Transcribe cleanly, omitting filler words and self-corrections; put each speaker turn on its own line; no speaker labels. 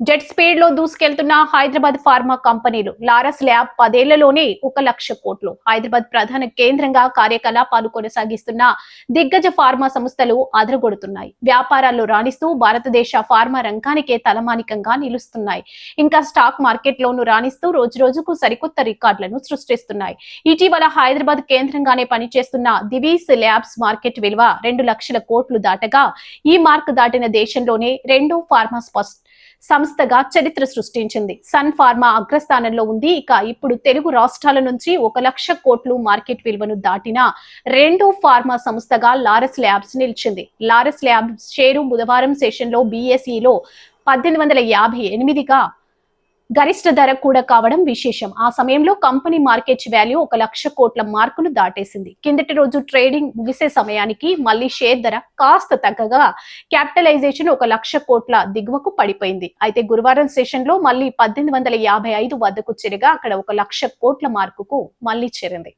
Jet speed లో దూసుకెళ్తున్న Hyderabad pharma కంపెనీలు. Laurus lab 10 ఏళ్లలోనే 1,00,000 కోట్లు. హైదరాబాద్ ప్రధాన కేంద్రంగా కార్యకలాపాలు కొనసాగిస్తున్న దిగ్గజ ఫార్మా సంస్థలు అదరగొడుతున్నాయి. వ్యాపారాల్లో రాణిస్తూ భారతదేశ ఫార్మా రంగానికే తలమానికంగా నిలుస్తున్నాయి. ఇంకా స్టాక్ మార్కెట్లోనూ రాణిస్తూ రోజురోజుకు సరికొత్త రికార్డులను సృష్టిస్తున్నాయి. ఇటీవల హైదరాబాద్ కేంద్రంగానే పనిచేస్తున్న దివీస్ ల్యాబ్స్ మార్కెట్ విలువ 2,00,000 కోట్లు దాటగా ఈ మార్క్ దాటిన దేశంలోనే రెండో ఫార్మా సంస్థగా చరిత్ర సృష్టించింది. సన్ ఫార్మా అగ్రస్థానంలో ఉంది. ఇక ఇప్పుడు తెలుగు రాష్ట్రాల నుంచి 1,00,000 కోట్లు మార్కెట్ విలువను దాటిన రెండో ఫార్మా సంస్థగా లారస్ ల్యాబ్స్ నిలిచింది. లారస్ ల్యాబ్స్ షేరు బుధవారం సెషన్లో BSEలో 1858గా గరిష్ట ధర కూడా కావడం విశేషం. ఆ సమయంలో కంపెనీ మార్కెట్ వాల్యూ 1,00,000 కోట్ల మార్కును దాటేసింది. కిందటి రోజు ట్రేడింగ్ ముగిసే సమయానికి మళ్లీ షేర్ ధర కాస్త తగ్గగా క్యాపిటలైజేషన్ 1,00,000 కోట్ల దిగువకు పడిపోయింది. అయితే గురువారం సెషన్ లో మళ్లీ 1855 వద్దకు చేరగా అక్కడ 1,00,000 కోట్ల మార్కుకు మళ్లీ చేరింది.